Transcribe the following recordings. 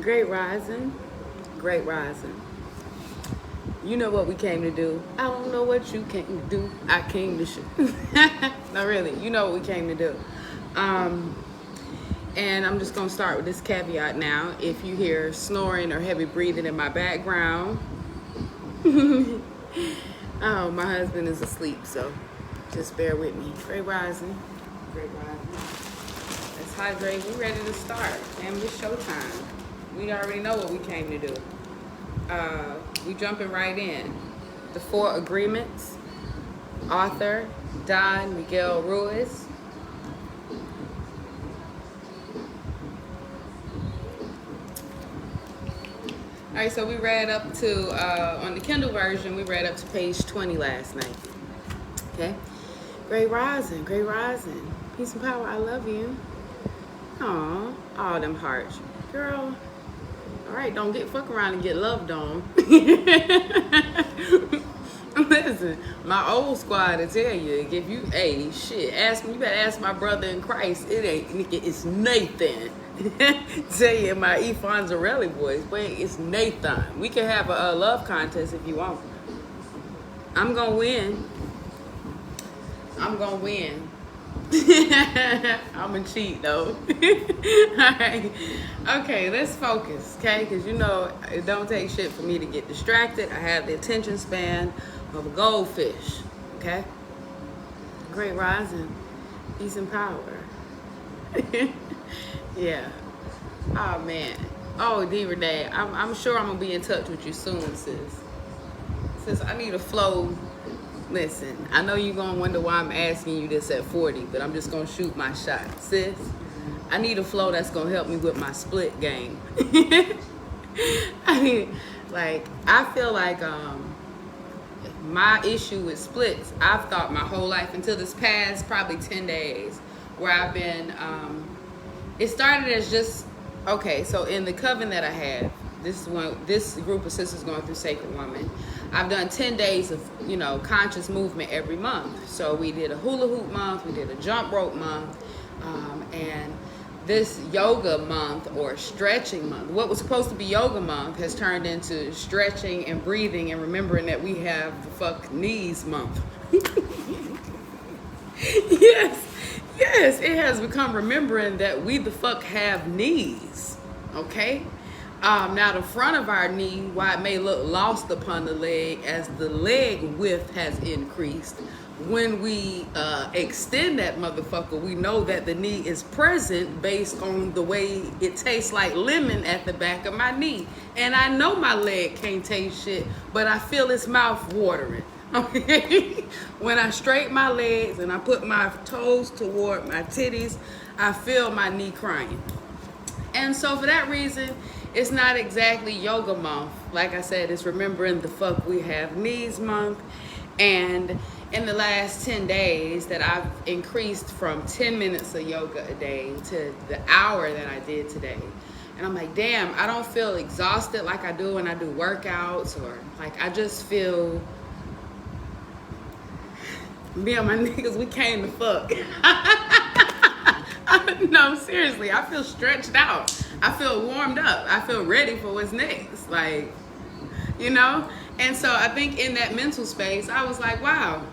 Great rising. Great rising. You know what we came to do. I don't know what you came to do. I came to shoot. No, really. You know what we came to do. And I'm just going to start with this caveat now. If you hear snoring or heavy breathing in my background, oh, my husband is asleep, so just bear with me. Great rising. Great rising. Let's hydrate. We're ready to start. And it's showtime. We already know what we came to do. We jumping right in. The 4 Agreements. Author, Don Miguel Ruiz. All right, so we read up to, on the Kindle version, we read up to page 20 last night. Okay? Great rising, great rising. Peace and power, I love you. Aw, all them hearts. Girl, all right, don't fuck around and get loved on. Listen, my old squad will tell you, if you, hey, shit, you better ask my brother in Christ. It ain't, it's Nathan. Tell you in my E. Fonzarelli voice, but it's Nathan. We can have a love contest if you want. I'm gonna win. I'm gonna win. I'm gonna cheat though. Alright. Okay, let's focus, okay? Because you know, it don't take shit for me to get distracted. I have the attention span of a goldfish, okay? Great rising. Peace and power. Yeah. Oh, man. Oh, Diva Day. I'm sure I'm going to be in touch with you soon, sis. Sis, I need a flow. Listen, I know you're going to wonder why I'm asking you this at 40, but I'm just going to shoot my shot. Sis, I need a flow that's going to help me with my split game. I mean, I feel like my issue with splits, I've thought my whole life until this past probably 10 days where I've been... it started as just, okay, so in the coven that I have, this group of sisters going through Sacred Woman, I've done 10 days of, conscious movement every month. So we did a hula hoop month, we did a jump rope month, and this yoga month or stretching month, what was supposed to be yoga month has turned into stretching and breathing and remembering that we have the fuck knees month. Yes, it has become remembering that we the fuck have knees, okay? Now the front of our knee, while it may look lost upon the leg, as the leg width has increased, when we extend that motherfucker, we know that the knee is present based on the way it tastes like lemon at the back of my knee. And I know my leg can't taste shit, but I feel its mouth watering. Okay, when I straighten my legs and I put my toes toward my titties, I feel my knee crying. And so for that reason, it's not exactly yoga month. Like I said, it's remembering the fuck we have knees month. And in the last 10 days that I've increased from 10 minutes of yoga a day to the hour that I did today. And I'm like, damn, I don't feel exhausted like I do when I do workouts, or I just feel... Me and my niggas, we came to fuck. No, seriously, I feel stretched out. I feel warmed up. I feel ready for what's next. And so I think in that mental space, I was like, wow,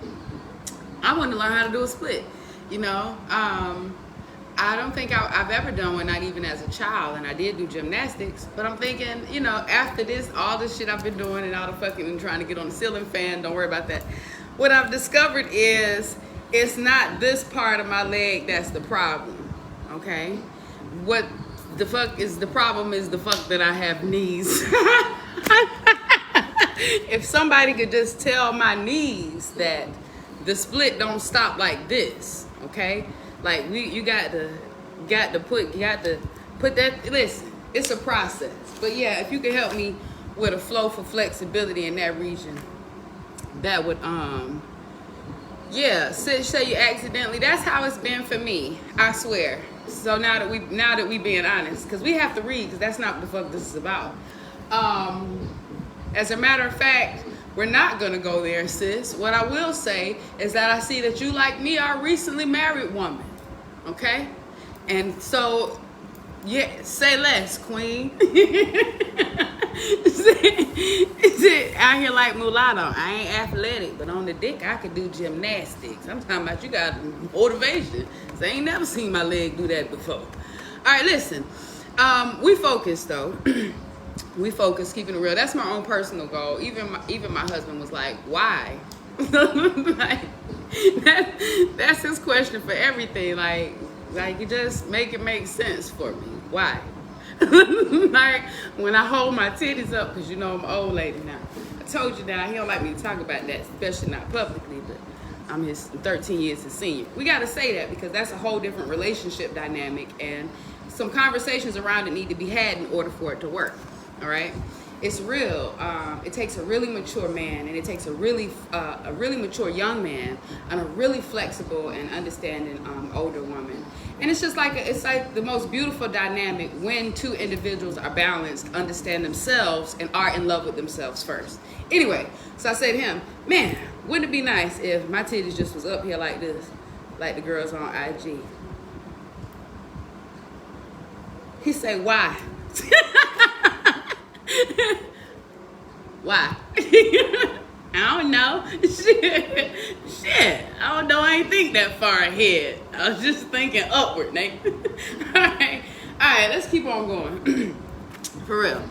I want to learn how to do a split. I don't think I've ever done one, not even as a child. And I did do gymnastics. But I'm thinking, after this, all this shit I've been doing and all the fucking trying to get on the ceiling fan, don't worry about that. What I've discovered is it's not this part of my leg that's the problem, okay? What the fuck is the problem is the fuck that I have knees. If somebody could just tell my knees that the split don't stop like this, okay? You got to put that, listen, it's a process. But yeah, if you could help me with a flow for flexibility in that region, that would say you accidentally, that's how it's been for me, I swear. So now that we being honest, because we have to read, because that's not what the fuck this is about. As a matter of fact, we're not gonna go there, sis. What I will say is that I see that you, like me, are a recently married woman, okay? And so Yeah, say less, queen. Is it out here like mulatto? I ain't athletic, but on the dick I could do gymnastics. I'm talking about you got motivation. So I ain't never seen my leg do that before. All right, listen. We focus though. We focus, keeping it real. That's my own personal goal. Even my husband was like, "Why?" Like, that's his question for everything. Like you just make it make sense for me. Why? Like when I hold my titties up, because you know I'm an old lady now. I told you that he don't like me to talk about that, especially not publicly, but I'm his 13 years his senior. We got to say that because that's a whole different relationship dynamic, and some conversations around it need to be had in order for it to work. All right, it's real. It takes a really mature man, and it takes a really mature young man, and a really flexible and understanding older woman. And it's just like it's like the most beautiful dynamic when two individuals are balanced, understand themselves, and are in love with themselves first. Anyway, so I said to him, "Man, wouldn't it be nice if my titties just was up here like this, like the girls on IG?" He said, "Why?" Why? I don't know. Shit. I don't know. I ain't think that far ahead. I was just thinking upward, Nate. All right, let's keep on going. For real.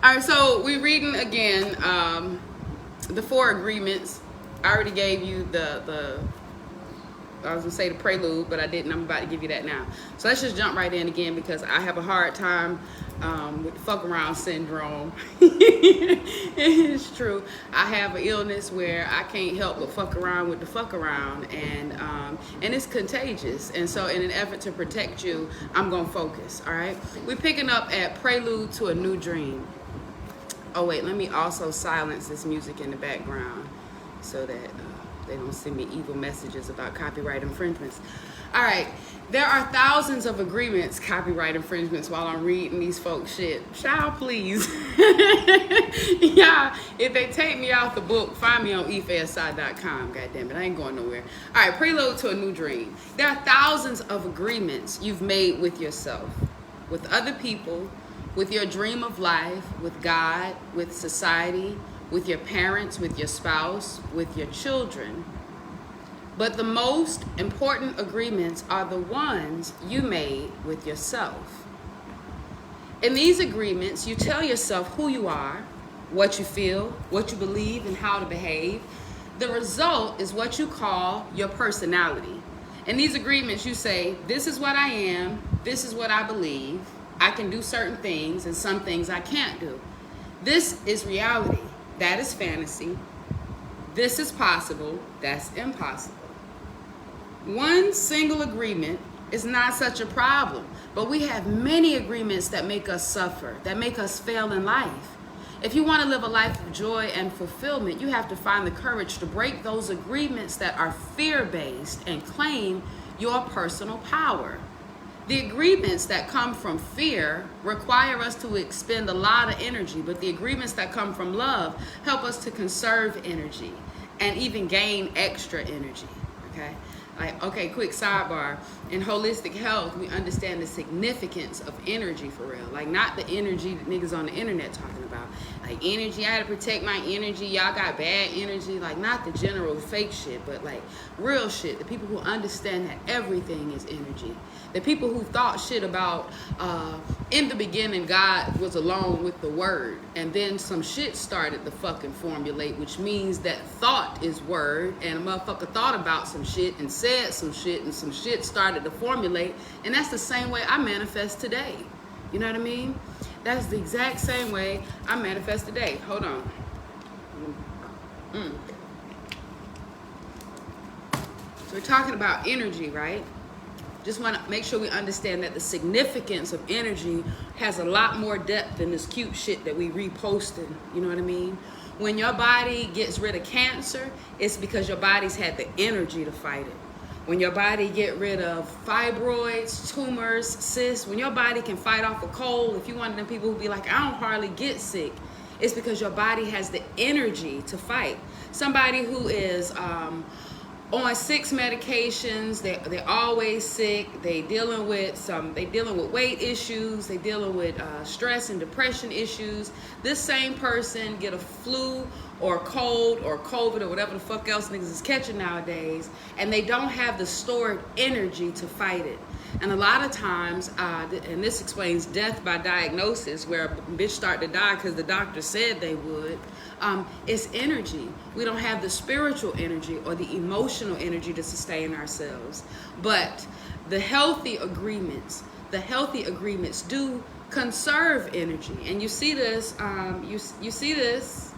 All right, so we're reading again the 4 agreements. I already gave you I was gonna say the prelude, but I didn't. I'm about to give you that now. So let's just jump right in again because I have a hard time with the fuck around syndrome. It's true. I have an illness where I can't help but fuck around with the fuck around, and it's contagious. And so in an effort to protect you, I'm gonna focus. All right. We're picking up at Prelude to a New Dream. Oh wait, let me also silence this music in the background so that they don't send me evil messages about copyright infringements. All right, there are thousands of agreements, copyright infringements, while I'm reading these folks shit. Child, please. Yeah, if they take me off the book, find me on efsi.com. God damn it, I ain't going nowhere. All right, Prelude to a New Dream. There are thousands of agreements you've made with yourself, with other people, with your dream of life, with God, with society, with your parents, with your spouse, with your children. But the most important agreements are the ones you made with yourself. In these agreements, you tell yourself who you are, what you feel, what you believe, and how to behave. The result is what you call your personality. In these agreements, you say, this is what I am, this is what I believe, I can do certain things, and some things I can't do. This is reality. That is fantasy. This is possible. That's impossible. One single agreement is not such a problem, but we have many agreements that make us suffer, that make us fail in life. If you want to live a life of joy and fulfillment, you have to find the courage to break those agreements that are fear-based and claim your personal power. The agreements that come from fear require us to expend a lot of energy, but the agreements that come from love help us to conserve energy and even gain extra energy, okay? Like, okay, quick sidebar. In holistic health, we understand the significance of energy for real. Like, not the energy that niggas on the internet talking about. Like, energy, I had to protect my energy. Y'all got bad energy. Like, not the general fake shit, but like real shit. The people who understand that everything is energy. The people who thought shit about, in the beginning, God was alone with the word. And then some shit started to fucking formulate, which means that thought is word. And a motherfucker thought about some shit and said some shit, and some shit started to formulate. And that's the same way I manifest today. You know what I mean? That's the exact same way I manifest today. Hold on. So we're talking about energy, right? Just want to make sure we understand that the significance of energy has a lot more depth than this cute shit that we reposted. You know what I mean? When your body gets rid of cancer, it's because your body's had the energy to fight it. When your body get rid of fibroids, tumors, cysts, when your body can fight off a cold, if you're one of them people who be like, I don't hardly get sick, it's because your body has the energy to fight. Somebody who is on 6 medications. They're always sick. They dealing with weight issues. They dealing with stress and depression issues. This same person get a flu or cold or COVID or whatever the fuck else niggas is catching nowadays, and they don't have the stored energy to fight it. And a lot of times, and this explains death by diagnosis, where a bitch start to die because the doctor said they would, it's energy. We don't have the spiritual energy or the emotional energy to sustain ourselves. But the healthy agreements do conserve energy. And you see this, you see this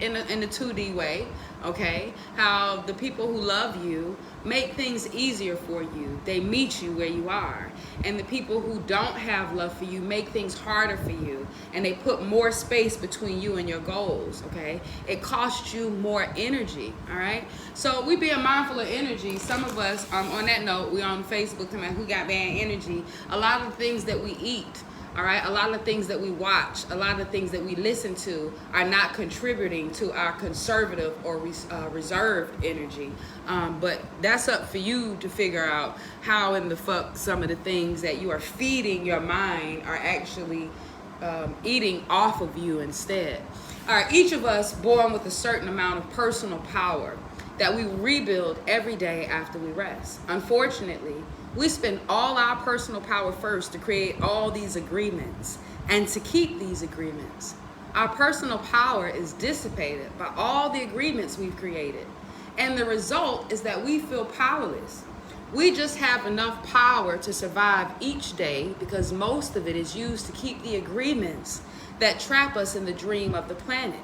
in the 2D way, okay? How the people who love you make things easier for you. They meet you where you are. And the people who don't have love for you make things harder for you. And they put more space between you and your goals, okay? It costs you more energy, all right? So we being mindful of energy. Some of us, on that note, we on Facebook talking about who got bad energy. A lot of the things that we eat, all right, a lot of things that we watch, a lot of things that we listen to are not contributing to our conservative or reserved energy. But that's up for you to figure out how in the fuck some of the things that you are feeding your mind are actually eating off of you instead. All right, each of us born with a certain amount of personal power that we rebuild every day after we rest. Unfortunately, we spend all our personal power first to create all these agreements and to keep these agreements. Our personal power is dissipated by all the agreements we've created. And the result is that we feel powerless. We just have enough power to survive each day because most of it is used to keep the agreements that trap us in the dream of the planet.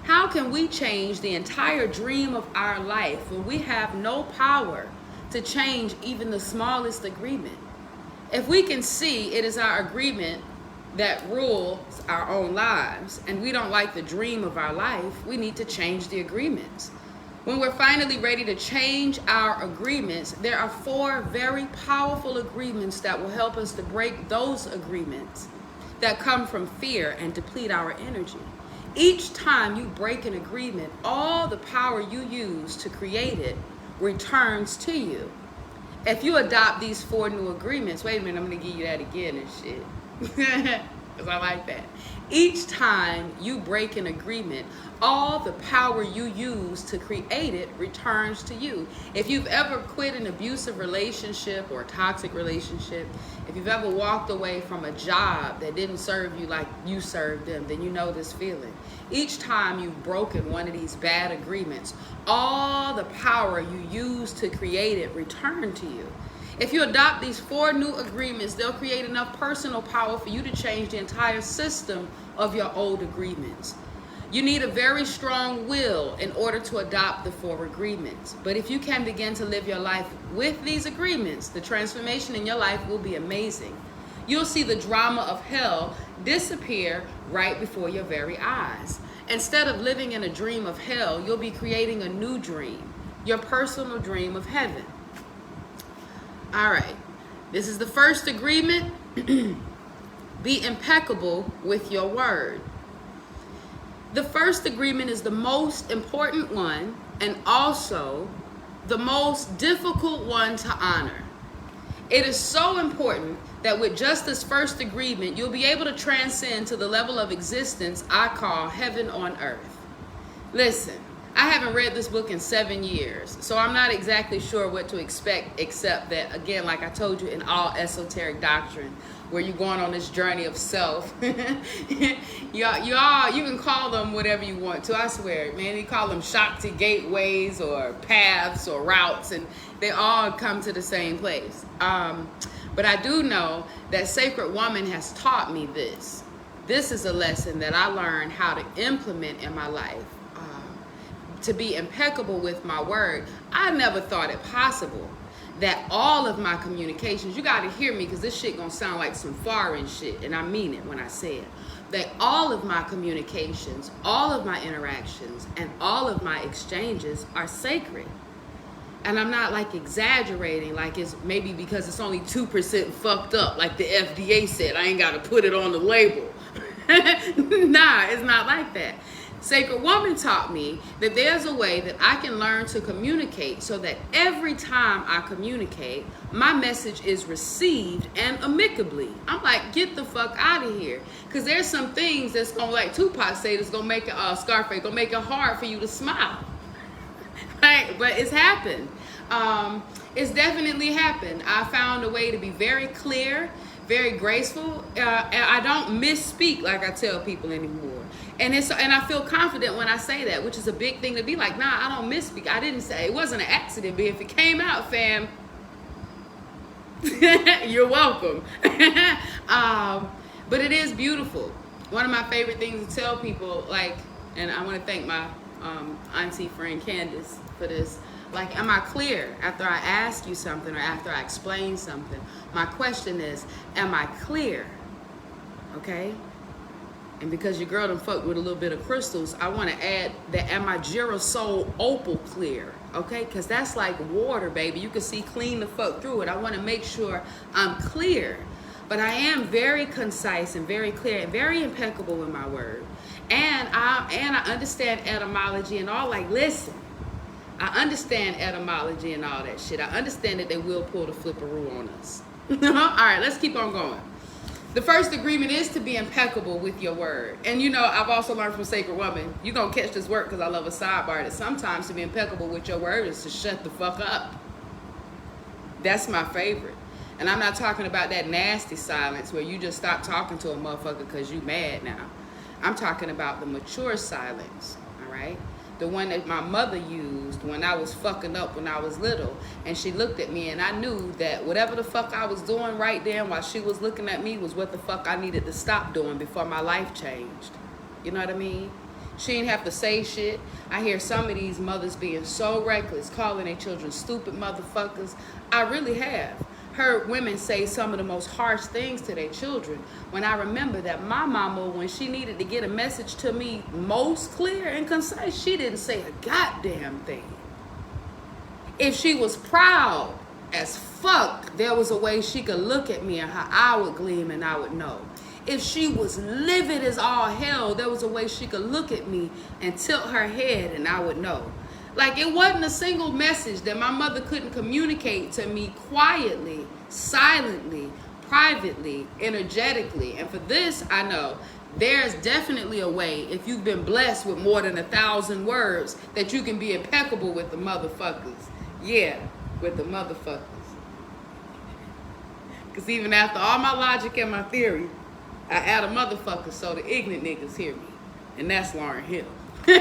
How can we change the entire dream of our life when we have no power to change even the smallest agreement? If we can see it is our agreement that rules our own lives and we don't like the dream of our life, we need to change the agreements. When we're finally ready to change our agreements, there are 4 very powerful agreements that will help us to break those agreements that come from fear and deplete our energy. Each time you break an agreement, all the power you use to create it returns to you. If you adopt these 4 new agreements, wait a minute, I'm going to give you that again and shit. Because I like that. Each time you break an agreement, all the power you use to create it returns to you. If you've ever quit an abusive relationship or toxic relationship, if you've ever walked away from a job that didn't serve you like you served them, then you know this feeling. Each time you've broken one of these bad agreements, all the power you use to create it return to you. If you adopt these 4 new agreements, they'll create enough personal power for you to change the entire system of your old agreements. You need a very strong will in order to adopt the 4 agreements. But if you can begin to live your life with these agreements, the transformation in your life will be amazing. You'll see the drama of hell disappear right before your very eyes. Instead of living in a dream of hell, you'll be creating a new dream, your personal dream of heaven. All right, this is the first agreement. Be impeccable with your word. The first agreement is the most important one and also the most difficult one to honor. It is so important that with just this first agreement, you'll be able to transcend to the level of existence I call heaven on earth. Listen, I haven't read this book in 7 years, so I'm not exactly sure what to expect, except that, again, like I told you, in all esoteric doctrine, where you're going on this journey of self. you can call them whatever you want to, I swear, man. You call them Shakti gateways or paths or routes, and they all come to the same place. But I do know that Sacred Woman has taught me this. This is a lesson that I learned how to implement in my life. To be impeccable with my word. I never thought it possible that all of my communications, you got to hear me because this shit gonna sound like some foreign shit, and I mean it when I say it, that all of my communications, all of my interactions, and all of my exchanges are sacred. And I'm not like exaggerating, like it's maybe because it's only 2% fucked up, like the FDA said, I ain't got to put it on the label. Nah, it's not like that. Sacred Woman taught me that there's a way that I can learn to communicate so that every time I communicate, my message is received and amicably. I'm like, get the fuck out of here. Because there's some things that's going to, like Tupac said, it's going to make it, Scarface, going to make it hard for you to smile. Right? But it's happened. It's definitely happened. I found a way to be very clear, very graceful, and I don't misspeak like I tell people anymore. And I feel confident when I say that, which is a big thing to be like, nah, I don't misspeak. I didn't say, it wasn't an accident, but if it came out, fam, you're welcome. But it is beautiful. One of my favorite things to tell people, like, and I want to thank my auntie friend Candace for this. Like, am I clear after I ask you something or after I explain something? My question is, am I clear? Okay? And because your girl done fucked with a little bit of crystals, I want to add the am I Girasol Opal clear? Okay? Because that's like water, baby. You can see clean the fuck through it. I want to make sure I'm clear. But I am very concise and very clear and very impeccable in my word. And I understand etymology and all. Like, listen. I understand etymology and all that shit. I understand that they will pull the flipperoo on us. All right, let's keep on going. The first agreement is to be impeccable with your word. And you know, I've also learned from Sacred Woman, you're going to catch this work because I love a sidebar, that sometimes to be impeccable with your word is to shut the fuck up. That's my favorite. And I'm not talking about that nasty silence where you just stop talking to a motherfucker because you mad now. I'm talking about the mature silence, all right? The one that my mother used when I was fucking up when I was little. And she looked at me and I knew that whatever the fuck I was doing right then while she was looking at me was what the fuck I needed to stop doing before my life changed. You know what I mean? She didn't have to say shit. I hear some of these mothers being so reckless, calling their children stupid motherfuckers. I really have heard women say some of the most harsh things to their children when I remember that my mama, when she needed to get a message to me most clear and concise, she didn't say a goddamn thing. If she was proud as fuck, there was a way she could look at me and her eye would gleam and I would know. If she was livid as all hell, there was a way she could look at me and tilt her head and I would know. Like, it wasn't a single message that my mother couldn't communicate to me quietly, silently, privately, energetically. And for this, I know there's definitely a way, if you've been blessed with more than 1,000 words, that you can be impeccable with the motherfuckers. Yeah, with the motherfuckers. Because even after all my logic and my theory, I add a motherfucker so the ignorant niggas hear me. And that's Lauryn Hill. All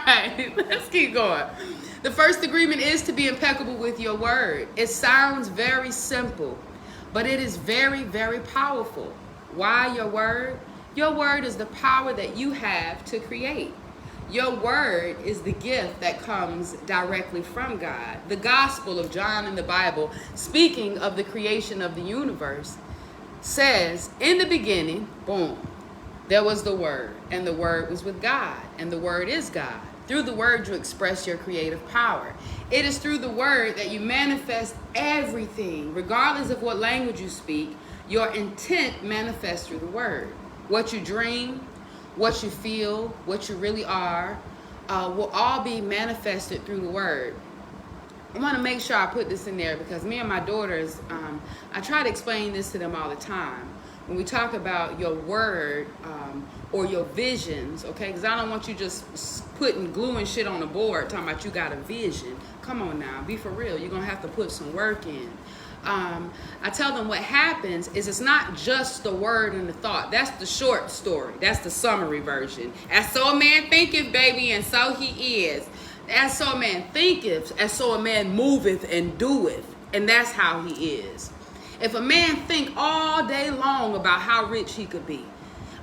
right, let's keep going. The first agreement is to be impeccable with your word. It sounds very simple, but it is very, very powerful. Why your word? Your word is the power that you have to create. Your word is the gift that comes directly from God. The Gospel of John in the Bible, speaking of the creation of the universe, says, in the beginning, boom, there was the Word, and the Word was with God, and the Word is God. Through the Word, you express your creative power. It is through the Word that you manifest everything, regardless of what language you speak. Your intent manifests through the Word. What you dream, what you feel, what you really are, will all be manifested through the Word. I want to make sure I put this in there because me and my daughters, I try to explain this to them all the time. When we talk about your word or your visions, okay? Because I don't want you just gluing shit on the board talking about you got a vision. Come on now, be for real. You're going to have to put some work in. I tell them what happens is it's not just the word and the thought. That's the short story. That's the summary version. As so a man thinketh, baby, and so he is. As so a man thinketh, as so a man moveth and doeth. And that's how he is. If a man think all day long about how rich he could be,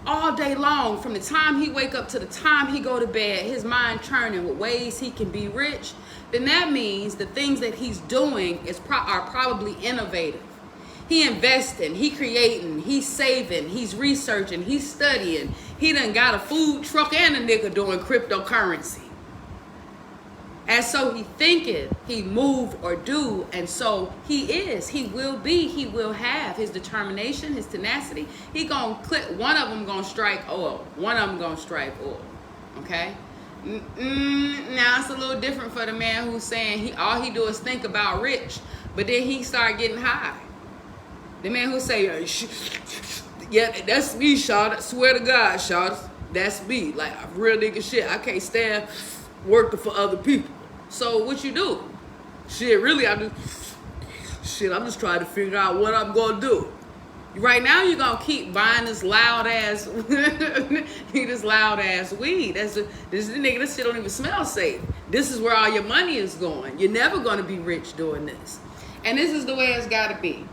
all day long, from the time he wake up to the time he go to bed, his mind churning with ways he can be rich, then that means the things that he's doing are probably innovative. He investing, he creating, he's saving, he's researching, he's studying. He done got a food truck and a nigga doing cryptocurrency. And so he thinketh, he move or do, and so he is, he will be, he will have his determination, his tenacity. He gonna click, one of them gonna strike oil, one of them gonna strike oil. Okay? Now it's a little different for the man who's saying all he do is think about rich, but then he start getting high. The man who say, yeah, that's me, Shawty. Swear to God, Shawty. That's me. Like, real nigga shit. I can't stand working for other people. So what you do? Shit, really, I'm just trying to figure out what I'm gonna do. Right now, you're gonna keep buying this loud ass weed. This nigga, this shit don't even smell safe. This is where all your money is going. You're never gonna be rich doing this. And this is the way it's gotta be.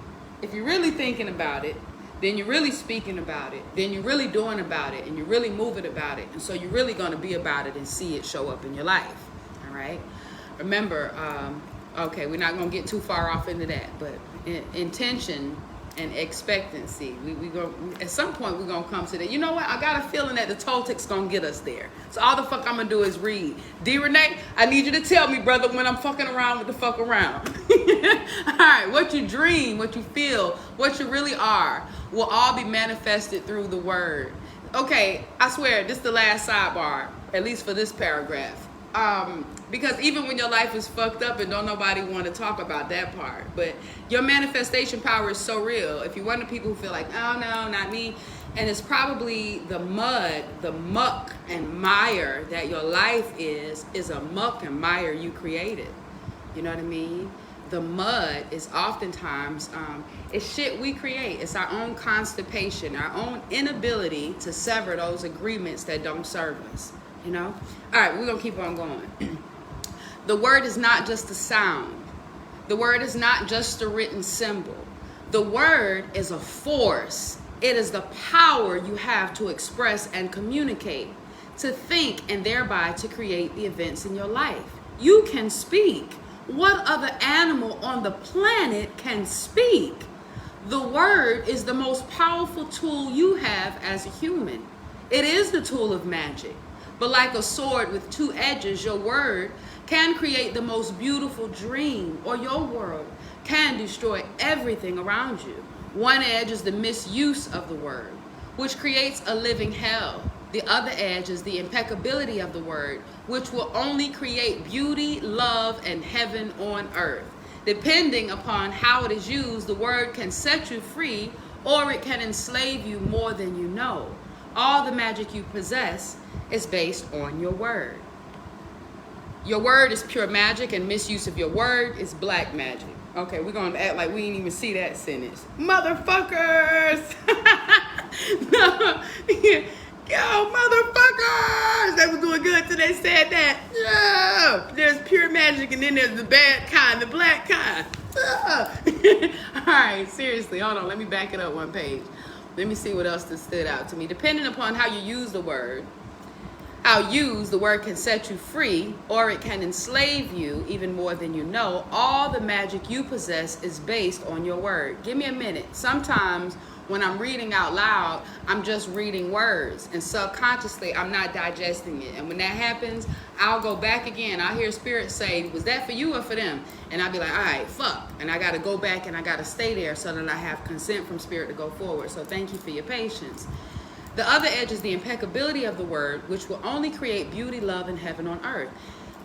If you're really thinking about it, then you're really speaking about it, then you're really doing about it, and you're really moving about it. And so you're really gonna be about it and see it show up in your life. All right? Remember, okay, we're not gonna get too far off into that, but intention and expectancy. We go at some point we're gonna come to that. You know what? I got a feeling that the Toltec's gonna get us there. So all the fuck I'm gonna do is read. D Renee, I need you to tell me, brother, when I'm fucking around with the fuck around. Alright, what you dream, what you feel, what you really are will all be manifested through the word. Okay, I swear, this is the last sidebar, at least for this paragraph. Because even when your life is fucked up and don't nobody want to talk about that part, but your manifestation power is so real. If you're one of the people who feel like, oh no, not me, and it's probably the mud, the muck and mire that your life is a muck and mire you created. You know what I mean? The mud is oftentimes, it's shit we create. It's our own constipation, our own inability to sever those agreements that don't serve us. You know? All right, we're going to keep on going. The word is not just a sound. The word is not just a written symbol. The word is a force. It is the power you have to express and communicate, to think, and thereby to create the events in your life. You can speak. What other animal on the planet can speak? The word is the most powerful tool you have as a human. It is the tool of magic. But like a sword with two edges, your word can create the most beautiful dream, or your word can destroy everything around you. One edge is the misuse of the word, which creates a living hell. The other edge is the impeccability of the word, which will only create beauty, love, and heaven on earth. Depending upon how it is used, the word can set you free, or it can enslave you more than you know. All the magic you possess is based on your word. Your word is pure magic, and misuse of your word is black magic. Okay, we're gonna act like we didn't even see that sentence. Motherfuckers! No. Yo, motherfuckers! They were doing good till they said that. Yeah. There's pure magic, and then there's the bad kind, the black kind. All right, seriously, hold on. Let me back it up one page. Let me see what else that stood out to me. Depending upon how you use the word, the word can set you free, or it can enslave you even more than you know. All the magic you possess is based on your word. Give me a minute. Sometimes when I'm reading out loud, I'm just reading words, and subconsciously I'm not digesting it. And when that happens, I'll go back again. I'll hear spirit say, was that for you or for them? And I'll be like, all right, fuck. And I got to go back and I got to stay there so that I have consent from spirit to go forward. So thank you for your patience. The other edge is the impeccability of the word, which will only create beauty, love, and heaven on earth.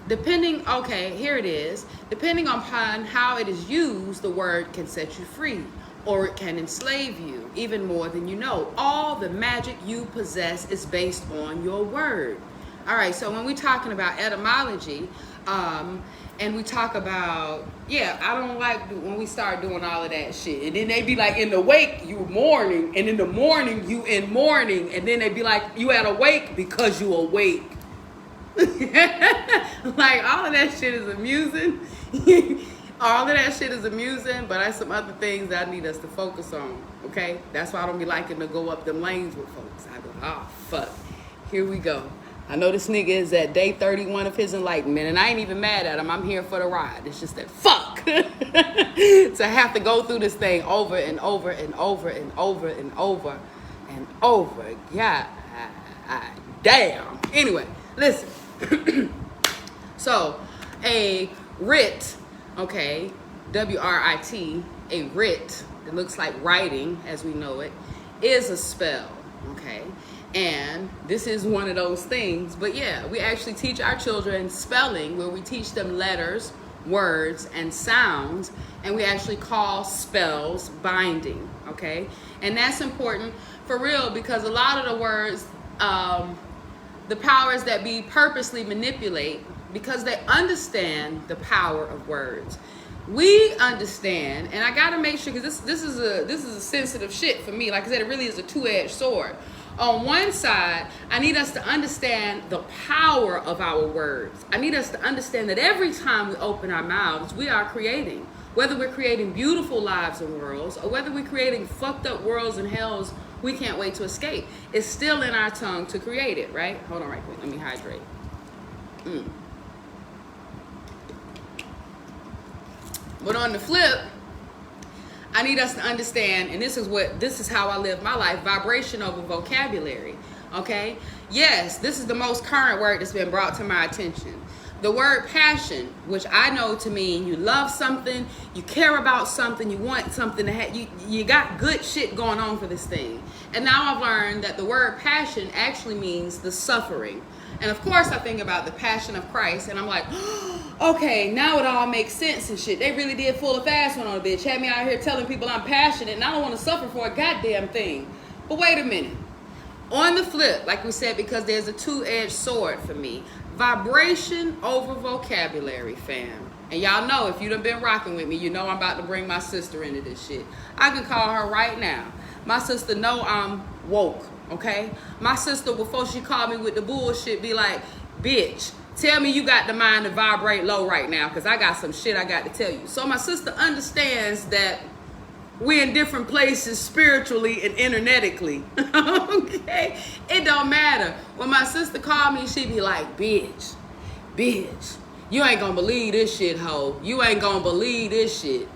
Okay, here it is. Depending upon how it is used, the word can set you free, or it can enslave you even more than you know. All the magic you possess is based on your word. All right, so when we're talking about etymology, and we talk about, I don't like when we start doing all of that shit. And then they be like, in the wake, you mourning. And in the morning, you in mourning. And then they be like, you at awake because you awake. Like, all of that shit is amusing. All of that shit is amusing, but there's some other things that I need us to focus on, okay? That's why I don't be liking to go up them lanes with folks. I go, oh, fuck. Here we go. I know this nigga is at day 31 of his enlightenment, and I ain't even mad at him. I'm here for the ride. It's just that fuck to have to go through this thing over and over and over and over and over and over. God damn. Anyway, listen. So, a writ, okay, W-R-I-T, a writ that looks like writing as we know it, is a spell. okay? And this is one of those things. But yeah, we actually teach our children spelling, where we teach them letters, words, and sounds, and we actually call spells binding, okay? And that's important for real, because a lot of the words, the powers that be purposely manipulate, because they understand the power of words. We understand, and I gotta make sure, because this is a sensitive shit for me. Like I said, it really is a two-edged sword. On one side, I need us to understand the power of our words. I need us to understand that every time we open our mouths, we are creating. Whether we're creating beautiful lives and worlds, or whether we're creating fucked up worlds and hells we can't wait to escape, it's still in our tongue to create it, right? Hold on right quick, let me hydrate. But on the flip, I need us to understand, and this is how I live my life, vibration over vocabulary, okay? Yes, this is the most current word that's been brought to my attention. The word passion, which I know to mean you love something, you care about something, you want something to have, you got good shit going on for this thing. And now I've learned that the word passion actually means the suffering. And of course I think about the passion of Christ, and I'm like, okay, now it all makes sense and shit. They really did full of fast one on a bitch. Had me out here telling people I'm passionate and I don't want to suffer for a goddamn thing. But wait a minute. On the flip, like we said, because there's a two-edged sword for me, vibration over vocabulary, fam. And y'all know, if you done been rocking with me, you know I'm about to bring my sister into this shit. I can call her right now. My sister know I'm woke, okay? My sister, before she called me with the bullshit, be like, bitch, tell me you got the mind to vibrate low right now, because I got some shit I got to tell you. So my sister understands that we're in different places spiritually and internetically. Okay? It don't matter. When my sister called me, she be like, bitch, you ain't gonna believe this shit, hoe. You ain't gonna believe this shit.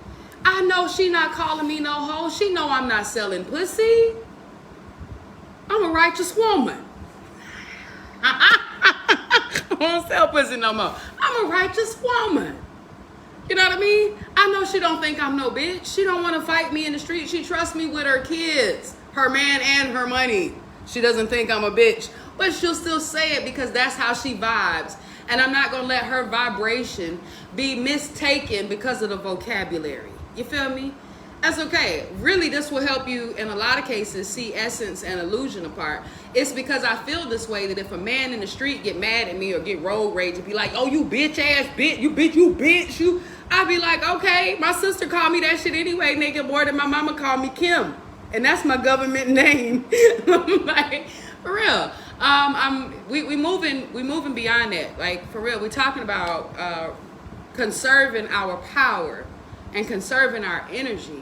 I know she not calling me no hoe. She know I'm not selling pussy. I'm a righteous woman. I don't sell pussy no more. I'm a righteous woman. You know what I mean? I know she don't think I'm no bitch. She don't want to fight me in the street. She trusts me with her kids, her man, and her money. She doesn't think I'm a bitch. But she'll still say it because that's how she vibes. And I'm not going to let her vibration be mistaken because of the vocabulary. You feel me? That's okay. Really, this will help you in a lot of cases see essence and illusion apart. It's because I feel this way that if a man in the street get mad at me or get road rage and be like, oh, you bitch ass bitch, you bitch, you. I be like, okay, my sister called me that shit anyway, nigga, more than my mama called me Kim. And that's my government name. Like, for real. We moving beyond that. Like, for real, we're talking about conserving our power and conserving our energy.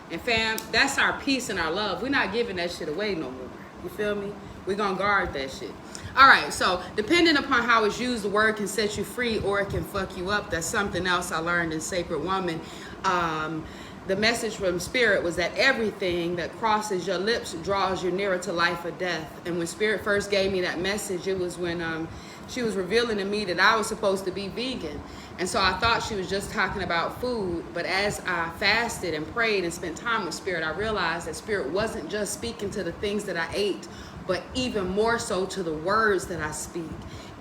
And fam, that's our peace and our love. We're not giving that shit away no more. You feel me? We're gonna guard that shit. All right, so depending upon how it's used, the word can set you free or it can fuck you up. That's something else I learned in Sacred Woman. The message from Spirit was that everything that crosses your lips draws you nearer to life or death. And when Spirit first gave me that message, it was when she was revealing to me that I was supposed to be vegan. And so I thought she was just talking about food. But as I fasted and prayed and spent time with Spirit, I realized that Spirit wasn't just speaking to the things that I ate, but even more so to the words that I speak.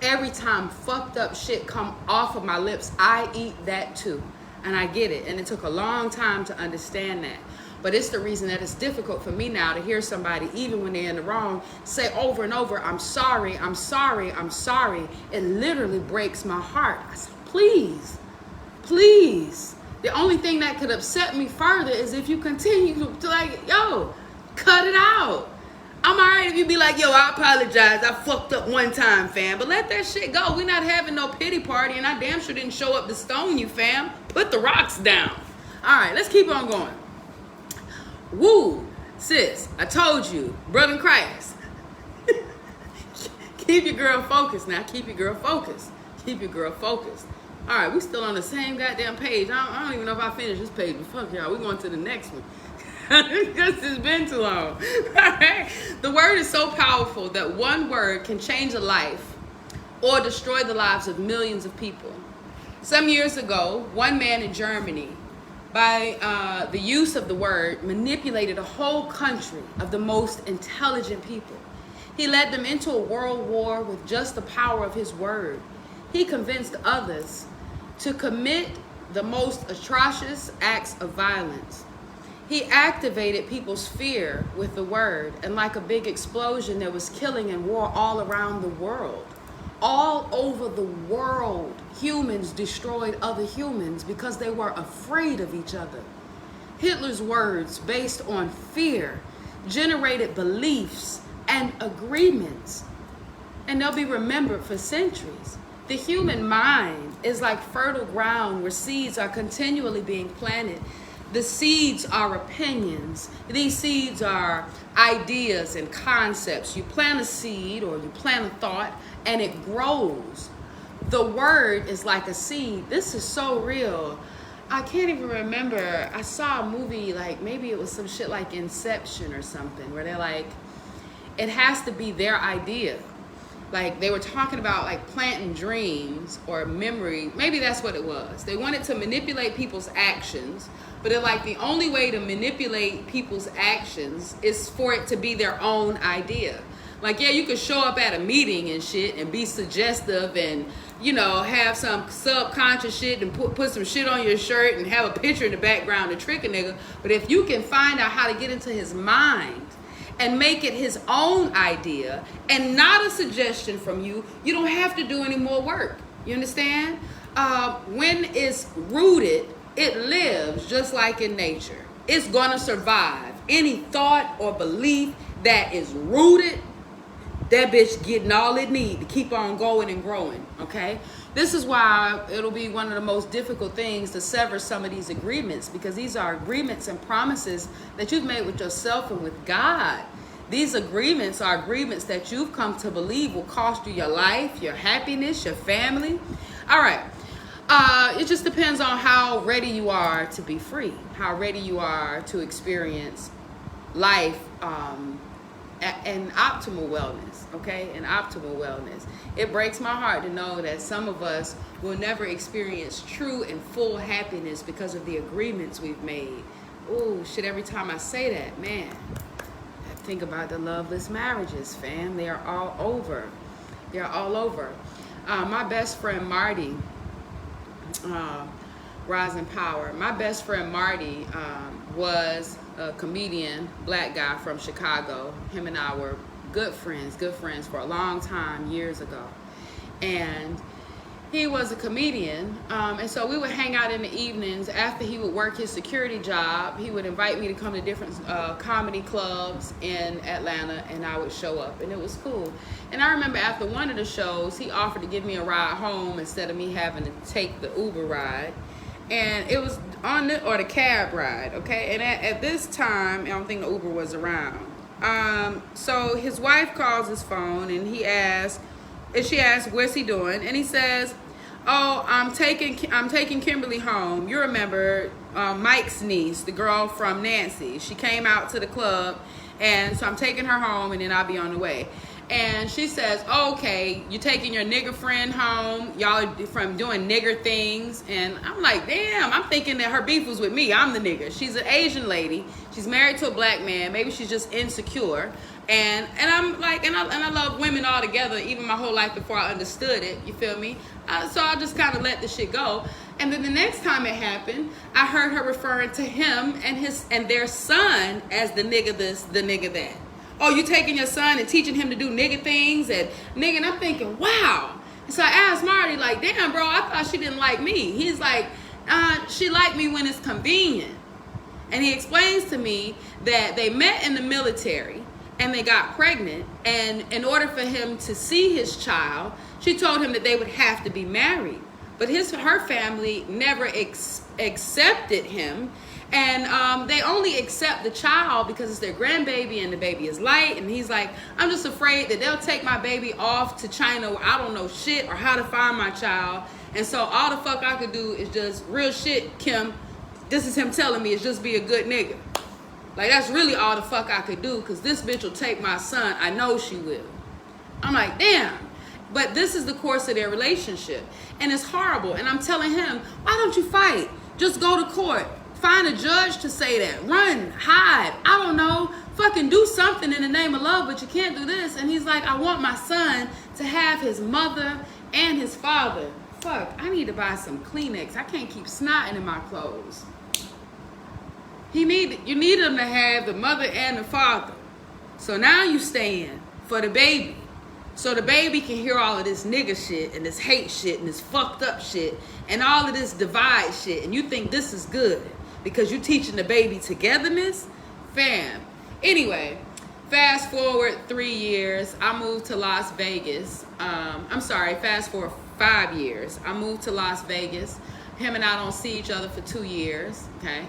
Every time fucked up shit come off of my lips, I eat that too. And I get it. And it took a long time to understand that. But it's the reason that it's difficult for me now to hear somebody, even when they're in the wrong, say over and over, I'm sorry, I'm sorry, I'm sorry. It literally breaks my heart. I said, please, please. The only thing that could upset me further is if you continue to like, yo, cut it out. I'm all right if you be like, yo, I apologize. I fucked up one time, fam. But let that shit go. We're not having no pity party, and I damn sure didn't show up to stone you, fam. Put the rocks down. All right, let's keep on going. Woo, sis, I told you, brother in Christ. Keep your girl focused now. Keep your girl focused. Keep your girl focused. All right, we still on the same goddamn page. I don't even know if I finished this page, but fuck y'all. We're going to the next one. Because it's been too long. All right. The word is so powerful that one word can change a life or destroy the lives of millions of people. Some years ago, one man in Germany by the use of the word, manipulated a whole country of the most intelligent people. He led them into a world war with just the power of his word. He convinced others to commit the most atrocious acts of violence. He activated people's fear with the word, and like a big explosion, there was killing and war all around the world. All over the world, humans destroyed other humans because they were afraid of each other. Hitler's words, based on fear, generated beliefs and agreements, and they'll be remembered for centuries. The human mind is like fertile ground where seeds are continually being planted. The seeds are opinions. These seeds are ideas and concepts. You plant a seed or you plant a thought and it grows. The word is like a seed. This is so real. I can't even remember. I saw a movie, like maybe it was some shit like Inception or something, where they're like, it has to be their idea. Like they were talking about like planting dreams or memory. Maybe that's what it was. They wanted to manipulate people's actions, but they're like, the only way to manipulate people's actions is for it to be their own idea. Like, yeah, you could show up at a meeting and shit and be suggestive and, you know, have some subconscious shit and put some shit on your shirt and have a picture in the background to trick a nigga. But if you can find out how to get into his mind and make it his own idea and not a suggestion from you, you don't have to do any more work. You understand? When it's rooted, it lives just like in nature. It's gonna survive. Any thought or belief that is rooted, that bitch getting all it need to keep on going and growing, okay? This is why it'll be one of the most difficult things to sever some of these agreements, because these are agreements and promises that you've made with yourself and with God. These agreements are agreements that you've come to believe will cost you your life, your happiness, your family. All right. It just depends on how ready you are to be free, how ready you are to experience life and optimal wellness, okay? And optimal wellness. It breaks my heart to know that some of us will never experience true and full happiness because of the agreements we've made. Ooh, shit, every time I say that, man, I think about the loveless marriages, fam. They are all over. They're all over. My best friend, Marty, Rise in Power. My best friend, Marty, was a comedian, black guy from Chicago. Him and I were good friends for a long time, years ago. And he was a comedian, and so we would hang out in the evenings. After he would work his security job, he would invite me to come to different comedy clubs in Atlanta, and I would show up, and it was cool. And I remember after one of the shows, he offered to give me a ride home instead of me having to take the Uber ride. And it was on the, or the cab ride, okay? And at this time, I don't think the Uber was around. So his wife calls his phone, and she asks, what's he doing? And he says, oh, I'm taking Kimberly home. You remember Mike's niece, the girl from Nancy. She came out to the club, and so I'm taking her home, and then I'll be on the way. And she says, oh, okay, you're taking your nigger friend home. Y'all from doing nigger things. And I'm like, damn, I'm thinking that her beef was with me. I'm the nigger. She's an Asian lady. She's married to a black man. Maybe she's just insecure. And I'm like, and I love women altogether, even my whole life before I understood it. You feel me? So I just kind of let the shit go. And then the next time it happened, I heard her referring to him and their son as the nigga this, the nigga that. Oh, you taking your son and teaching him to do nigga things and nigga, and I'm thinking, wow. So I asked Marty, like, damn, bro, I thought she didn't like me. He's like, she liked me when it's convenient. And he explains to me that they met in the military and they got pregnant. And in order for him to see his child, she told him that they would have to be married. But her family never accepted him. And they only accept the child because it's their grandbaby and the baby is light. And he's like, I'm just afraid that they'll take my baby off to China where I don't know shit or how to find my child. And so all the fuck I could do is just, real shit, Kim, this is him telling me, is just be a good nigga. Like, that's really all the fuck I could do, because this bitch will take my son. I know she will. I'm like, damn. But this is the course of their relationship. And it's horrible. And I'm telling him, why don't you fight? Just go to court. Find a judge to say that. Run, hide, I don't know. Fucking do something in the name of love, but you can't do this. And he's like, I want my son to have his mother and his father. Fuck, I need to buy some Kleenex. I can't keep snotting in my clothes. You need him to have the mother and the father. So now you stand for the baby. So the baby can hear all of this nigga shit and this hate shit and this fucked up shit and all of this divide shit. And you think this is good because you teaching the baby togetherness? Fam. Anyway, fast forward 3 years. I moved to Las Vegas. Fast forward 5 years. I moved to Las Vegas. Him and I don't see each other for 2 years. Okay.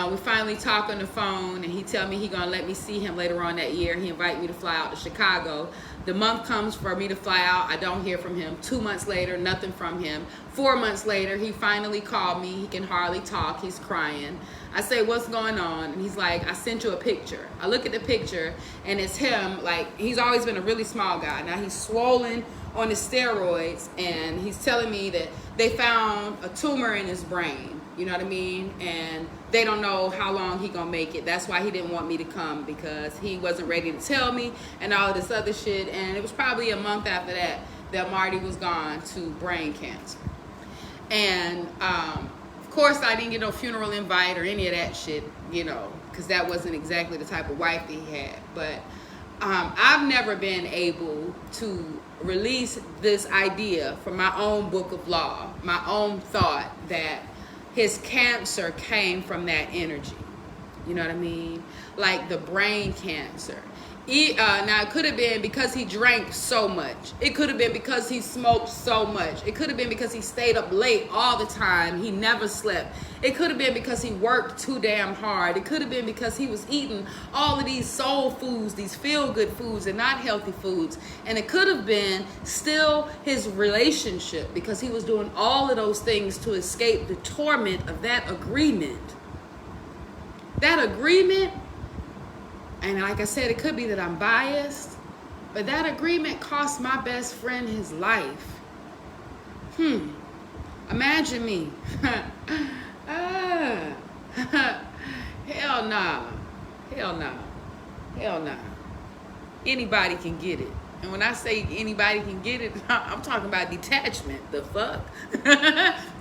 We finally talk on the phone, and he tell me he gonna let me see him later on that year. He invite me to fly out to Chicago. The month comes for me to fly out. I don't hear from him. 2 months later, nothing from him. 4 months later, he finally called me. He can hardly talk. He's crying. I say, what's going on? And he's like, I sent you a picture. I look at the picture, and it's him. Like, he's always been a really small guy. Now he's swollen on his steroids, and he's telling me that they found a tumor in his brain. You know what I mean? And they don't know how long he gonna make it. That's why he didn't want me to come, because he wasn't ready to tell me and all of this other shit. And it was probably a month after that Marty was gone to brain cancer. And of course I didn't get no funeral invite or any of that shit, you know, because that wasn't exactly the type of wife that he had. But I've never been able to release this idea from my own book of law, my own thought that his cancer came from that energy. You know what I mean? Like the brain cancer. Now, it could have been because he drank so much. It could have been because he smoked so much. It could have been because he stayed up late all the time. He never slept. It could have been because he worked too damn hard. It could have been because he was eating all of these soul foods, these feel-good foods and not healthy foods. And it could have been still his relationship, because he was doing all of those things to escape the torment of that agreement. That agreement. And like I said, it could be that I'm biased, but that agreement cost my best friend his life. Imagine me. Hell nah. Hell nah. Hell nah. Anybody can get it. And when I say anybody can get it, I'm talking about detachment. The fuck?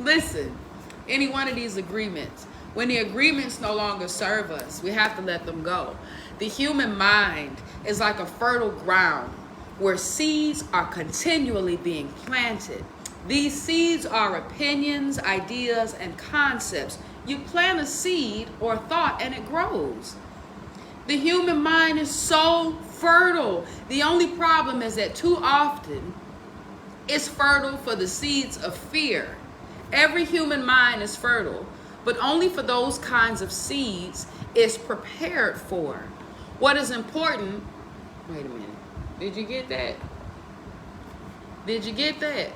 Listen, any one of these agreements, when the agreements no longer serve us, we have to let them go. The human mind is like a fertile ground where seeds are continually being planted. These seeds are opinions, ideas, and concepts. You plant a seed or a thought and it grows. The human mind is so fertile. The only problem is that too often it's fertile for the seeds of fear. Every human mind is fertile, but only for those kinds of seeds it's prepared for. What is important, wait a minute, did you get that? Did you get that?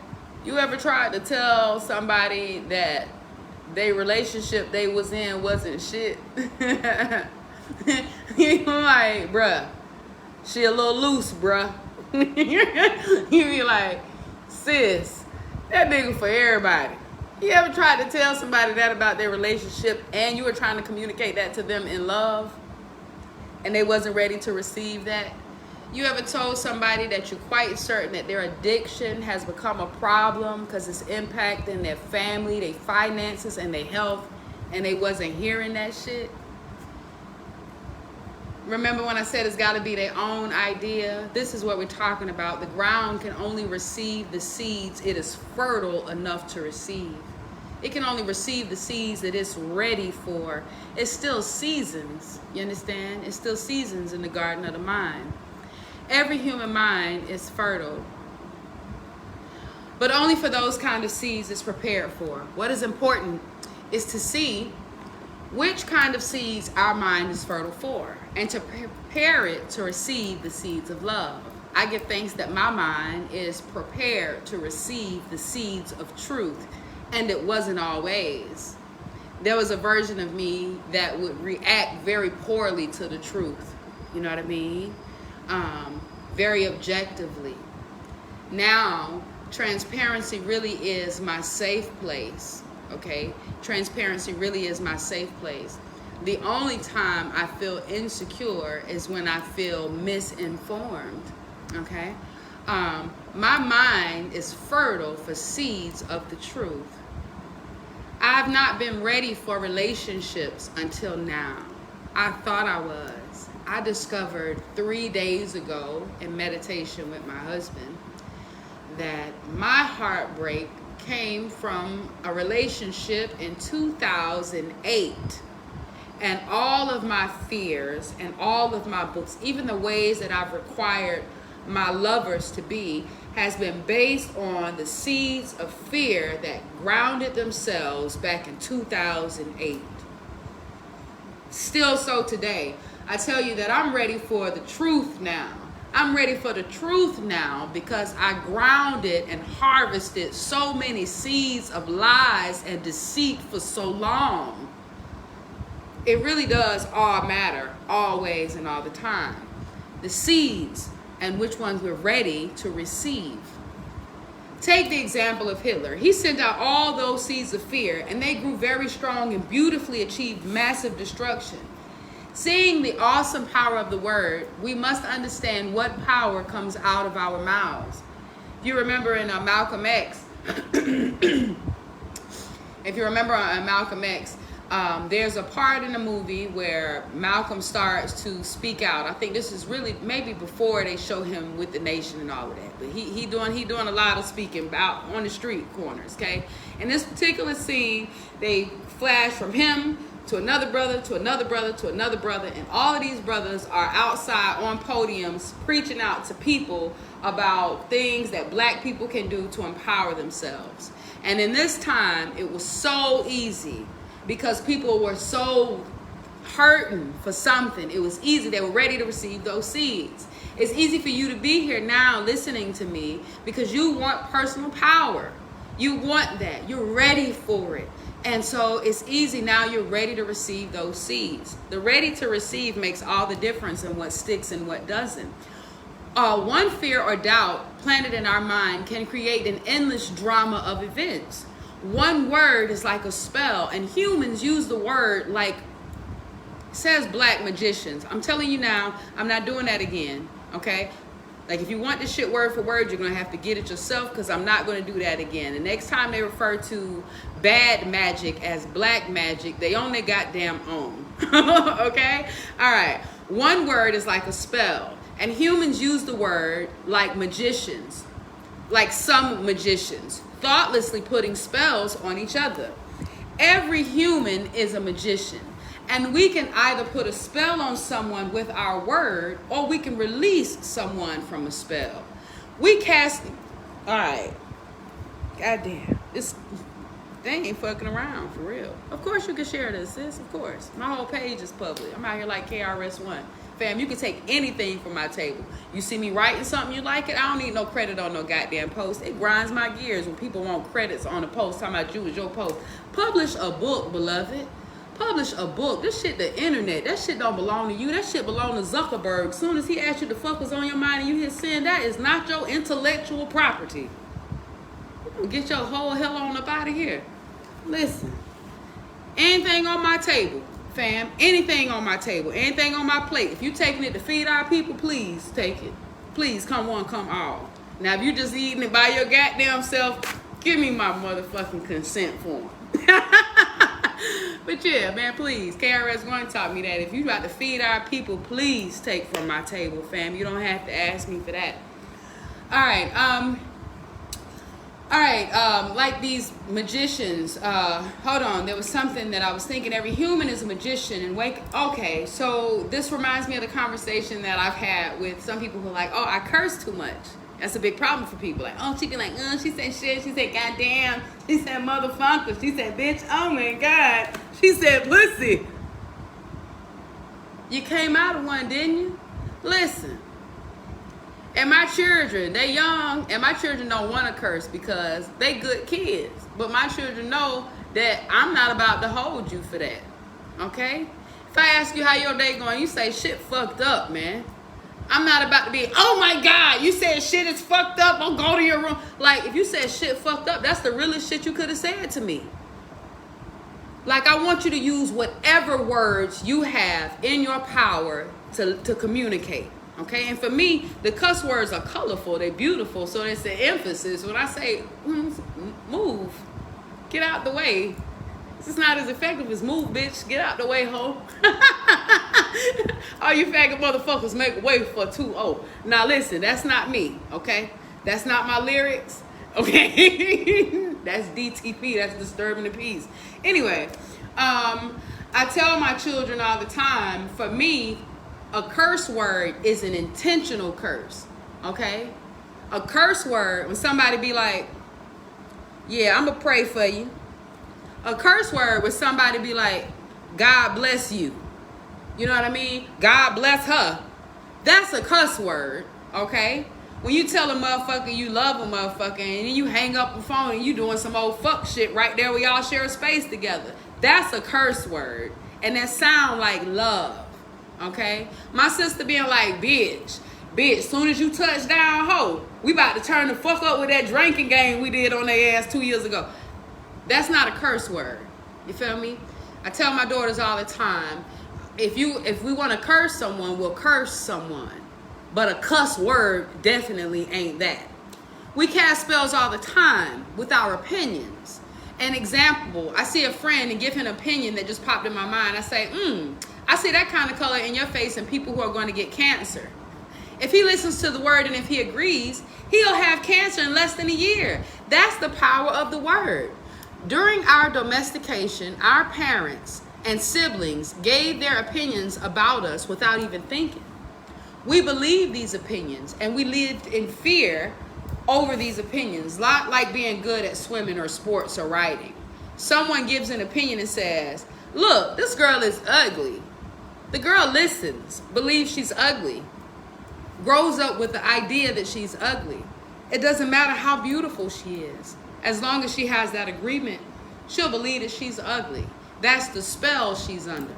You ever tried to tell somebody that their relationship they was in wasn't shit? You're like, bruh, she a little loose, bruh. You be like, sis, that nigga for everybody. You ever tried to tell somebody that about their relationship and you were trying to communicate that to them in love and they wasn't ready to receive that? You ever told somebody that you're quite certain that their addiction has become a problem because it's impacting their family, their finances, and their health, and they wasn't hearing that shit? Remember when I said it's got to be their own idea? This is what we're talking about. The ground can only receive the seeds it is fertile enough to receive. It can only receive the seeds that it's ready for. It's still seasons, you understand? It's still seasons in the garden of the mind. Every human mind is fertile, but only for those kind of seeds it's prepared for. What is important is to see which kind of seeds our mind is fertile for, and to prepare it to receive the seeds of love. I give thanks that my mind is prepared to receive the seeds of truth, and it wasn't always. There was a version of me that would react very poorly to the truth. You know what I mean? Very objectively. Now, transparency really is my safe place. okay? Transparency really is my safe place. The only time I feel insecure is when I feel misinformed, okay? My mind is fertile for seeds of the truth. I've not been ready for relationships until now. I thought I was. I discovered 3 days ago in meditation with my husband that my heartbreak came from a relationship in 2008. And all of my fears and all of my books, even the ways that I've required my lovers to be, has been based on the seeds of fear that grounded themselves back in 2008. Still so today. I tell you that I'm ready for the truth now. I'm ready for the truth now because I grounded and harvested so many seeds of lies and deceit for so long. It really does all matter, always and all the time. The seeds and which ones we're ready to receive. Take the example of Hitler. He sent out all those seeds of fear and they grew very strong and beautifully achieved massive destruction. Seeing the awesome power of the word, we must understand what power comes out of our mouths. If you remember in Malcolm X, there's a part in the movie where Malcolm starts to speak out. I think this is really maybe before they show him with the nation and all of that. But he doing a lot of speaking out on the street corners, okay? In this particular scene, they flash from him to another brother, to another brother, to another brother, and all of these brothers are outside on podiums preaching out to people about things that black people can do to empower themselves. And in this time, it was so easy because people were so hurting for something. It was easy. They were ready to receive those seeds. It's easy for you to be here now listening to me because you want personal power. You want that. You're ready for it. And so it's easy now. You're ready to receive those seeds. The ready to receive makes all the difference in what sticks and what doesn't. One fear or doubt planted in our mind can create an endless drama of events. One word is like a spell, and humans use the word like, says black magicians. I'm telling you now, I'm not doing that again, okay? Like, if you want this shit word for word, you're going to have to get it yourself because I'm not going to do that again. The next time they refer to bad magic as black magic, they own their goddamn own, okay? All right, one word is like a spell, and humans use the word like magicians, like some magicians, thoughtlessly putting spells on each other. Every human is a magician, and we can either put a spell on someone with our word, or we can release someone from a spell. We cast, all right, goddamn, they ain't fucking around for real. Of course you can share this, sis, of course. My whole page is public. I'm out here like KRS-One. Fam, you can take anything from my table. You see me writing something, you like it, I don't need no credit on no goddamn post. It grinds my gears when people want credits on a post talking about you as your post. Publish a book, beloved. Publish a book. This shit, the internet, that shit don't belong to you. That shit belong to Zuckerberg. Soon as he asks you the fuck was on your mind and you hit send, that is not your intellectual property. Get your whole hell on up out of here. Listen, anything on my table, fam, anything on my table, anything on my plate, if you taking it to feed our people, please take it. Please, come one, come all. Now, if you just eating it by your goddamn self, give me my motherfucking consent form. But yeah, man, please, KRS-One taught me that if you about to feed our people, please take from my table, fam. You don't have to ask me for that. All right, like these magicians, hold on, there was something that I was thinking, every human is a magician, and okay, so this reminds me of the conversation that I've had with some people who are like, oh, I curse too much. That's a big problem for people. Like, oh, she be like, she said shit, she said goddamn, she said motherfucker, she said bitch, oh my God, she said pussy. You came out of one, didn't you? Listen. And my children, they young, and my children don't want to curse because they good kids. But my children know that I'm not about to hold you for that, okay? If I ask you how your day going, you say shit fucked up, man. I'm not about to be, oh my God, you said shit is fucked up, I'll go to your room. Like, if you said shit fucked up, that's the realest shit you could have said to me. Like, I want you to use whatever words you have in your power to communicate. Okay? And for me, the cuss words are colorful. They're beautiful. So it's an emphasis. When I say, move, get out the way. It's not as effective as move, bitch. Get out the way, ho. All you faggot motherfuckers make way for 2-0. Now listen, that's not me, okay? That's not my lyrics, okay? That's DTP, that's disturbing the peace. Anyway, I tell my children all the time, for me, a curse word is an intentional curse, okay? A curse word, when somebody be like, yeah, I'm gonna pray for you. A curse word would somebody be like, God bless you. You know what I mean? God bless her. That's a cuss word, okay? When you tell a motherfucker you love a motherfucker and then you hang up the phone and you doing some old fuck shit right there, we all share a space together. That's a curse word. And that sound like love, okay? My sister being like, bitch, soon as you touch down, ho, we about to turn the fuck up with that drinking game we did on their ass 2 years ago. That's not a curse word. You feel me? I tell my daughters all the time, if we want to curse someone, we'll curse someone. But a cuss word definitely ain't that. We cast spells all the time with our opinions. An example, I see a friend and give him an opinion that just popped in my mind. I say, I see that kind of color in your face and people who are going to get cancer. If he listens to the word and if he agrees, he'll have cancer in less than a year. That's the power of the word. During our domestication, our parents and siblings gave their opinions about us without even thinking. We believed these opinions and we lived in fear over these opinions, not like being good at swimming or sports or writing. Someone gives an opinion and says, look, this girl is ugly. The girl listens, believes she's ugly, grows up with the idea that she's ugly. It doesn't matter how beautiful she is. As long as she has that agreement, she'll believe that she's ugly. That's the spell she's under.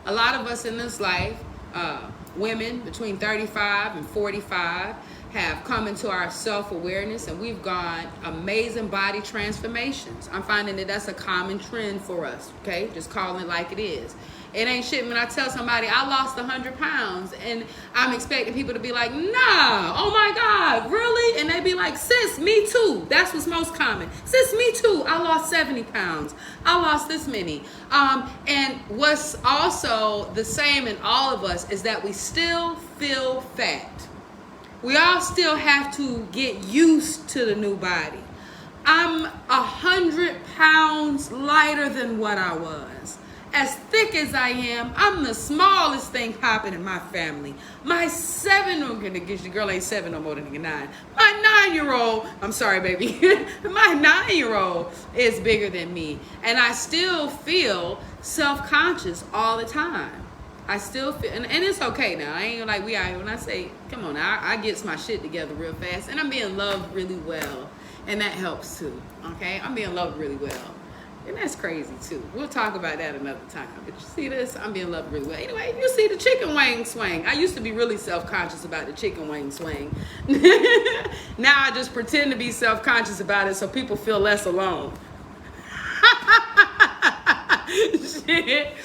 A lot of us in this life, women between 35 and 45, have come into our self-awareness and we've gone amazing body transformations. I'm finding that that's a common trend for us, okay? Just calling it like it is. It ain't shit when I tell somebody I lost 100 pounds and I'm expecting people to be like, nah, oh my God, really? And they be like, sis, me too. That's what's most common. Sis, me too. I lost 70 pounds. I lost this many. And what's also the same in all of us is that we still feel fat. We all still have to get used to the new body. I'm 100 pounds lighter than what I was. As thick as I am, I'm the smallest thing popping in my family. My girl ain't 7 no more than 9. My 9-year-old, I'm sorry, baby. My 9-year-old is bigger than me. And I still feel self-conscious all the time. I still feel, and it's okay now. I ain't like we out here when I say, come on now, I get my shit together real fast. And I'm being loved really well. And that helps too, okay? I'm being loved really well. And that's crazy too. We'll talk about that another time. But you see this? I'm being loved really well. Anyway, you see the chicken wing swing. I used to be really self-conscious about the chicken wing swing. Now I just pretend to be self-conscious about it so people feel less alone. Shit,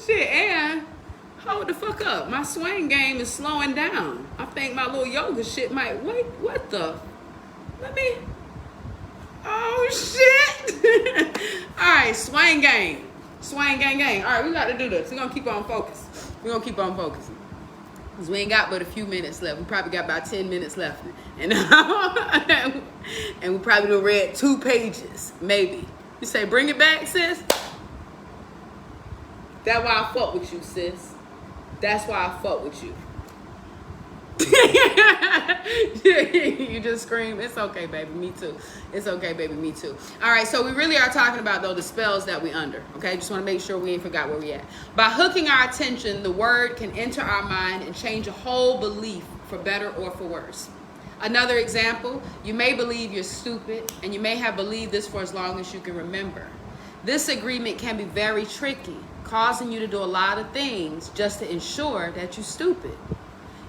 and hold the fuck up. My swing game is slowing down. I think my little yoga shit might, wait, what the? Let me, oh shit. All right, swing game. Swing gang. All right, we got to do this. We're going to keep on focus. We're going to keep on focusing. Because we ain't got but a few minutes left. We probably got about 10 minutes left. And, and we probably done read 2 pages, maybe. You say, bring it back, sis? That's why I fuck with you, sis. That's why I fuck with you. You just scream. It's okay, baby. Me too. It's okay, baby. Me too. All right, so we really are talking about, though, the spells that we under. Okay, just want to make sure we ain't forgot where we at. By hooking our attention, the word can enter our mind and change a whole belief for better or for worse. Another example, you may believe you're stupid, and you may have believed this for as long as you can remember. This agreement can be very tricky, causing you to do a lot of things just to ensure that you're stupid.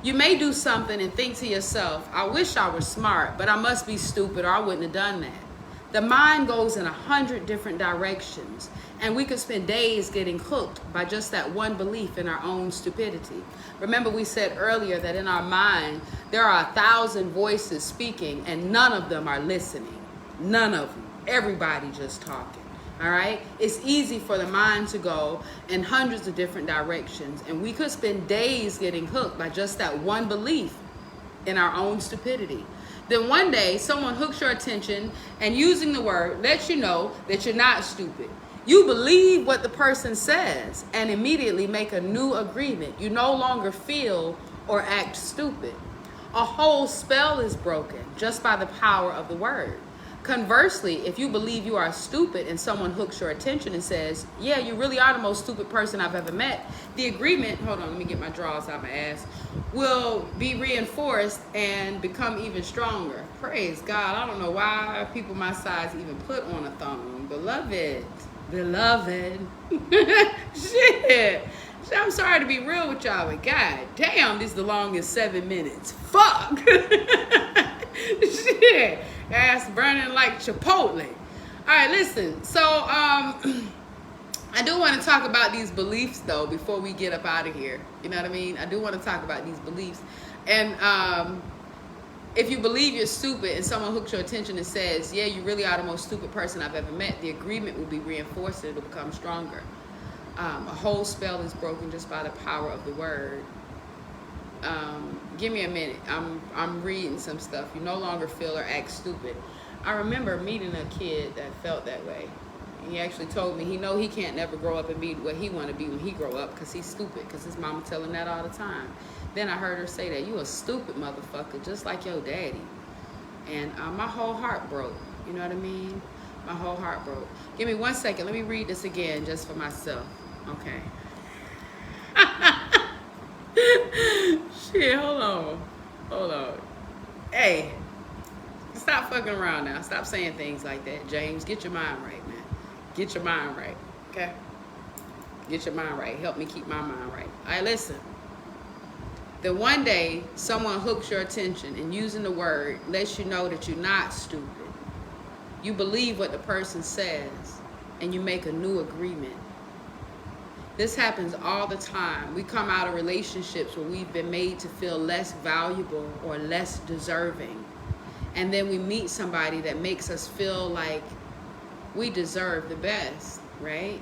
You may do something and think to yourself, I wish I were smart, but I must be stupid or I wouldn't have done that. The mind goes in 100 different directions, And we could spend days getting hooked by just that one belief in our own stupidity. Remember, we said earlier that in our mind, there are 1,000 voices speaking and none of them are listening. None of them. Everybody just talking. All right? It's easy for the mind to go in hundreds of different directions. And we could spend days getting hooked by just that one belief in our own stupidity. Then one day, someone hooks your attention and using the word lets you know that you're not stupid. You believe what the person says and immediately make a new agreement. You no longer feel or act stupid. A whole spell is broken just by the power of the word. Conversely, if you believe you are stupid and someone hooks your attention and says, yeah, you really are the most stupid person I've ever met, the agreement, hold on, let me get my drawers out my ass, will be reinforced and become even stronger. Praise God. I don't know why people my size even put on a thong. Beloved. Shit. I'm sorry to be real with y'all, but god damn, this is the longest 7 minutes. Fuck. Shit. Ass burning like Chipotle. All right, listen. So, I do want to talk about these beliefs, though, before we get up out of here. You know what I mean? I do want to talk about these beliefs. And if you believe you're stupid and someone hooks your attention and says, yeah, you really are the most stupid person I've ever met, the agreement will be reinforced and it'll become stronger. A whole spell is broken just by the power of the word. Give me a minute. I'm reading some stuff. You no longer feel or act stupid. I remember meeting a kid that felt that way. He actually told me he can't never grow up and be what he want to be when he grow up because he's stupid, because his mama tell him that all the time. Then I heard her say that, you a stupid motherfucker just like your daddy. And my whole heart broke. You know what I mean? My whole heart broke. Give me 1 second. Let me read this again just for myself. Okay. Shit, hold on. Hey, stop fucking around now. Stop saying things like that, James. Get your mind right, man. Get your mind right, okay? Get your mind right. Help me keep my mind right. All right, listen. Then one day, someone hooks your attention and using the word lets you know that you're not stupid. You believe what the person says and you make a new agreement. This happens all the time. We come out of relationships where we've been made to feel less valuable or less deserving. And then we meet somebody that makes us feel like we deserve the best, right?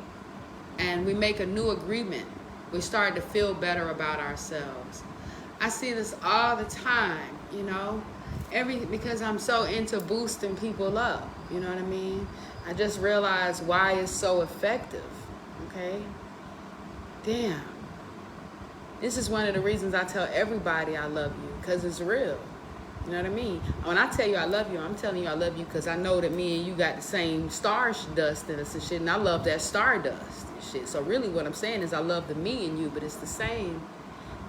And we make a new agreement. We start to feel better about ourselves. I see this all the time, you know, because I'm so into boosting people up, you know what I mean? I just realized why it's so effective, okay? Damn. This is one of the reasons I tell everybody I love you, because it's real. You know what I mean? When I tell you I love you, I'm telling you I love you because I know that me and you got the same star dust in us and shit, and I love that stardust and shit. So really what I'm saying is I love the me and you, but it's the same.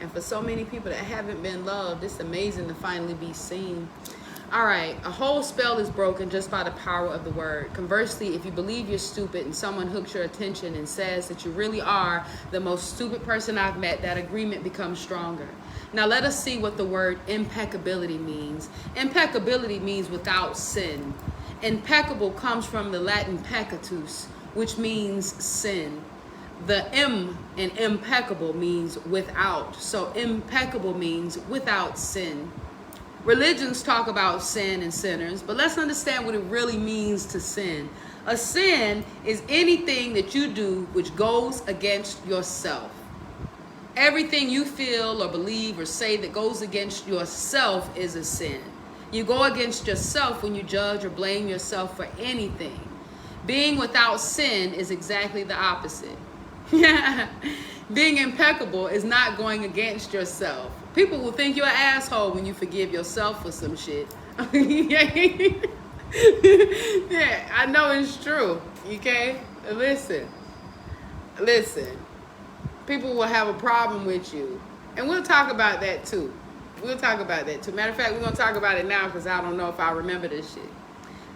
And for so many people that haven't been loved, it's amazing to finally be seen. All right, a whole spell is broken just by the power of the word. Conversely, if you believe you're stupid and someone hooks your attention and says that you really are the most stupid person I've met, that agreement becomes stronger. Now let us see what the word impeccability means. Impeccability means without sin. Impeccable comes from the Latin peccatus, which means sin. The M in impeccable means without. So impeccable means without sin. Religions talk about sin and sinners, but let's understand what it really means to sin. A sin is anything that you do which goes against yourself. Everything you feel or believe or say that goes against yourself is a sin. You go against yourself when you judge or blame yourself for anything. Being without sin is exactly the opposite. Being impeccable is not going against yourself. People will think you're an asshole when you forgive yourself for some shit. Yeah, I know it's true. Okay? Listen. People will have a problem with you. And we'll talk about that too. Matter of fact, we're going to talk about it now because I don't know if I remember this shit.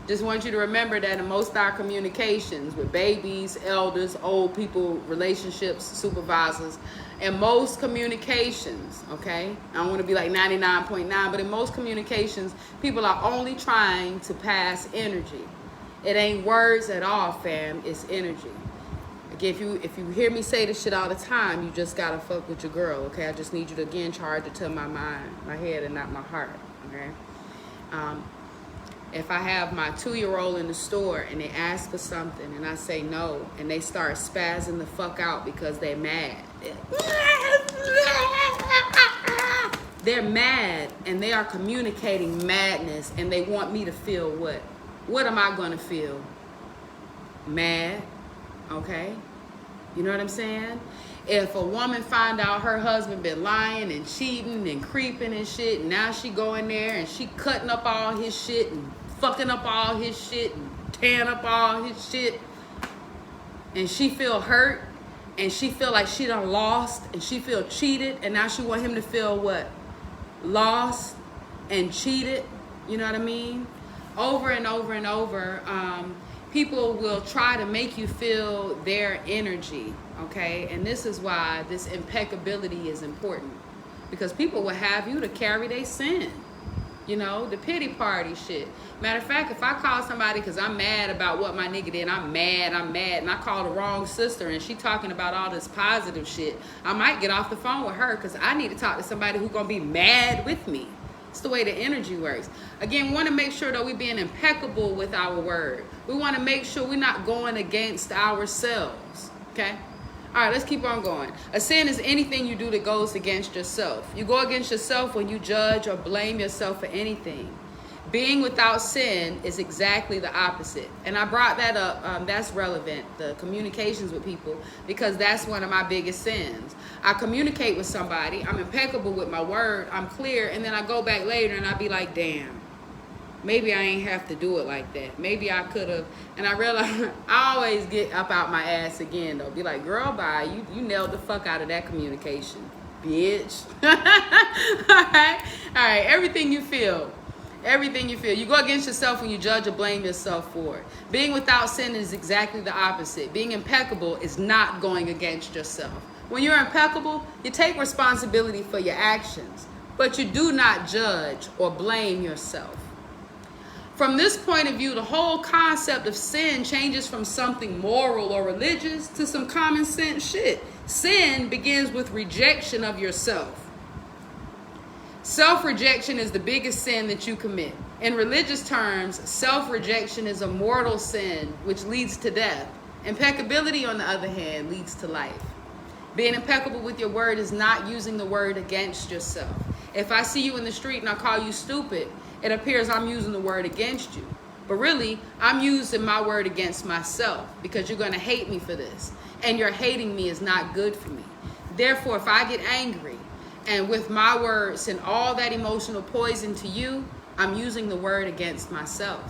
Just want you to remember that in most of our communications with babies, elders, old people, relationships, supervisors, in most communications, okay? I don't want to be like 99.9, but in most communications, people are only trying to pass energy. It ain't words at all, fam. It's energy. Again, if you hear me say this shit all the time, you just gotta fuck with your girl, okay? I just need you to again charge it to my mind, my head, and not my heart, okay? If I have my 2-year-old in the store and they ask for something and I say no, and they start spazzing the fuck out because they're mad. They're mad and they are communicating madness and they want me to feel what? What am I gonna feel? Mad, okay? You know what I'm saying? If a woman find out her husband been lying and cheating and creeping and shit, and now she go in there and she cutting up all his shit and fucking up all his shit and tearing up all his shit, and she feel hurt and she feel like she done lost and she feel cheated, and now she want him to feel what? Lost and cheated. You know what I mean? Over and over and over, people will try to make you feel their energy, okay? And this is why this impeccability is important, because people will have you to carry their sin. You know, the pity party shit. Matter of fact, if I call somebody because I'm mad about what my nigga did, I'm mad, and I call the wrong sister and she talking about all this positive shit, I might get off the phone with her because I need to talk to somebody who's going to be mad with me. It's the way the energy works. Again, we want to make sure that we're being impeccable with our word. We want to make sure we're not going against ourselves, okay? All right, let's keep on going. A sin is anything you do that goes against yourself. You go against yourself when you judge or blame yourself for anything. Being without sin is exactly the opposite. And I brought that up, that's relevant, the communications with people, because that's one of my biggest sins. I communicate with somebody, I'm impeccable with my word, I'm clear, and then I go back later and I be like, damn, maybe I ain't have to do it like that. Maybe I could have. And I realize I always get up out my ass again, though. Be like, girl, bye. You nailed the fuck out of that communication, bitch. All right. Everything you feel. Everything you feel. You go against yourself when you judge or blame yourself for it. Being without sin is exactly the opposite. Being impeccable is not going against yourself. When you're impeccable, you take responsibility for your actions, but you do not judge or blame yourself. From this point of view, the whole concept of sin changes from something moral or religious to some common sense shit. Sin begins with rejection of yourself. Self-rejection is the biggest sin that you commit. In religious terms, self-rejection is a mortal sin which leads to death. Impeccability, on the other hand, leads to life. Being impeccable with your word is not using the word against yourself. If I see you in the street and I call you stupid, it appears I'm using the word against you. But really, I'm using my word against myself, because you're going to hate me for this. And your hating me is not good for me. Therefore, if I get angry and with my words send all that emotional poison to you, I'm using the word against myself.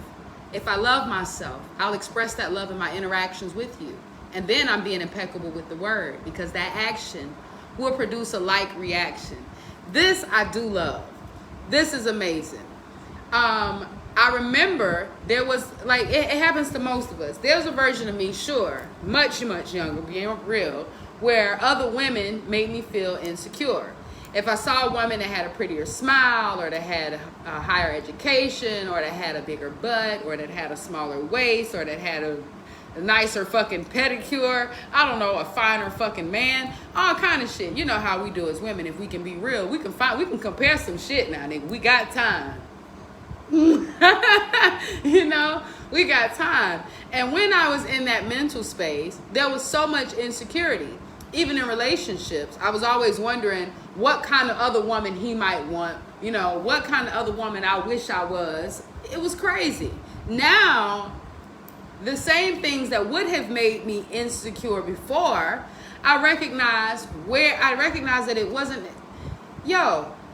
If I love myself, I'll express that love in my interactions with you. And then I'm being impeccable with the word, because that action will produce a like reaction. This I do love. This is amazing. I remember there was, like, it happens to most of us. There's a version of me, sure, much younger, being real, where other women made me feel insecure. If I saw a woman that had a prettier smile, or that had a higher education, or that had a bigger butt, or that had a smaller waist, or that had a nicer fucking pedicure, I don't know, a finer fucking man, all kind of shit. You know how we do as women. If we can be real, we can compare some shit now, nigga. We got time. You know, we got time. And when I was in that mental space, there was so much insecurity. Even in relationships, I was always wondering what kind of other woman he might want, you know, what kind of other woman I wish I was. It was crazy. Now, the same things that would have made me insecure before, I recognize that it wasn't,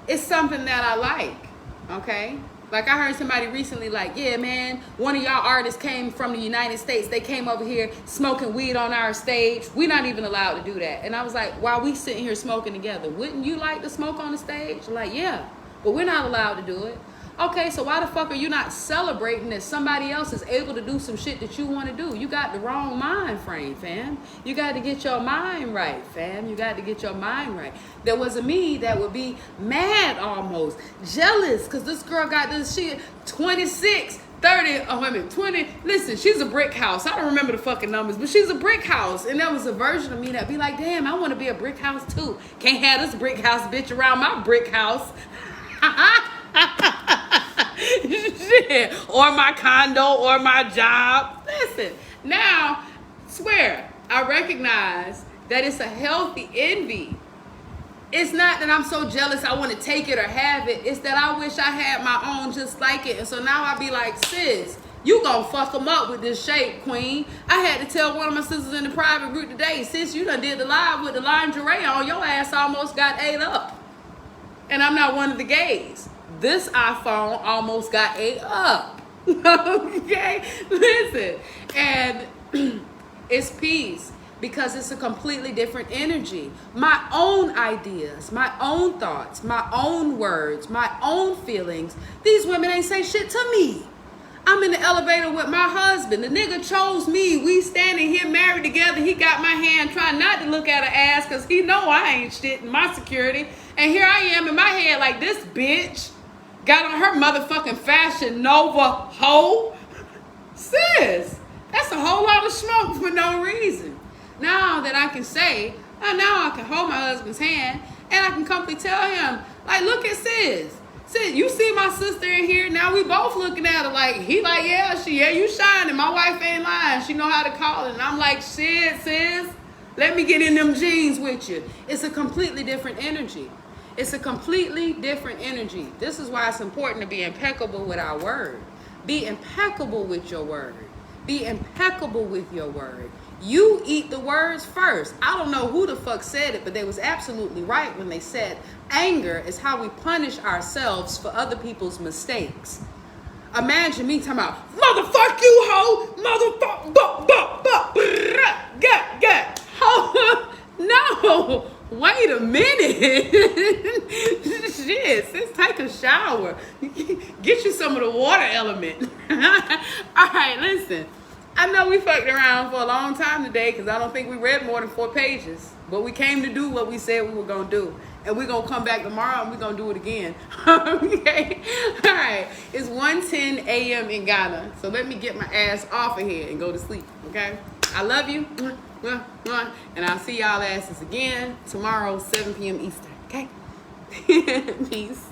it's something that I like, okay? Like, I heard somebody recently like, yeah, man, one of y'all artists came from the United States. They came over here smoking weed on our stage. We're not even allowed to do that. And I was like, while we sitting here smoking together, wouldn't you like to smoke on the stage? Like, yeah, but we're not allowed to do it. Okay, so why the fuck are you not celebrating that somebody else is able to do some shit that you want to do? You got the wrong mind frame, fam. You got to get your mind right, fam. You got to get your mind right. There was a me that would be mad almost, jealous, because this girl got this shit, 26, 30, oh, wait a minute, 20. Listen, she's a brick house. I don't remember the fucking numbers, but she's a brick house. And there was a version of me that'd be like, damn, I want to be a brick house too. Can't have this brick house bitch around my brick house. Shit. Or my condo or my job. Listen, now, swear, I recognize that it's a healthy envy. It's not that I'm so jealous I want to take it or have it. It's that I wish I had my own just like it. And so now I be like, sis, you gonna fuck them up with this shape, queen. I had to tell one of my sisters in the private group today, sis, you done did the live with the lingerie on. Your ass almost got ate up. And I'm not one of the gays. This iPhone almost got ate up. Okay? Listen. And it's peace. Because it's a completely different energy. My own ideas, my own thoughts, my own words, my own feelings. These women ain't say shit to me. I'm in the elevator with my husband. The nigga chose me. We standing here married together. He got my hand trying not to look at her ass because he know I ain't shit in my security. And here I am in my head like this bitch got on her motherfucking Fashion Nova hoe. Sis, that's a whole lot of smoke for no reason. Now that I can say, now I can hold my husband's hand and I can comfortably tell him, like, look at sis. Sis, you see my sister in here? Now we both looking at her like, he like, yeah, you shining. My wife ain't lying. She know how to call it. And I'm like, shit, sis, let me get in them jeans with you. It's a completely different energy. It's a completely different energy. This is why it's important to be impeccable with our word. Be impeccable with your word. Be impeccable with your word. You eat the words first. I don't know who the fuck said it, but they was absolutely right when they said anger is how we punish ourselves for other people's mistakes. Imagine me talking about, motherfuck you, hoe, get. Oh, no, wait a minute. Shit, sis, take a shower. Get you some of the water element. All right, listen. I know we fucked around for a long time today because I don't think we read more than 4 pages. But we came to do what we said we were going to do. And we're going to come back tomorrow and we're going to do it again. Okay? All right. It's 1:10 a.m. in Ghana. So let me get my ass off of here and go to sleep. Okay? I love you. And I'll see y'all asses again tomorrow, 7 p.m. Eastern. Okay? Peace.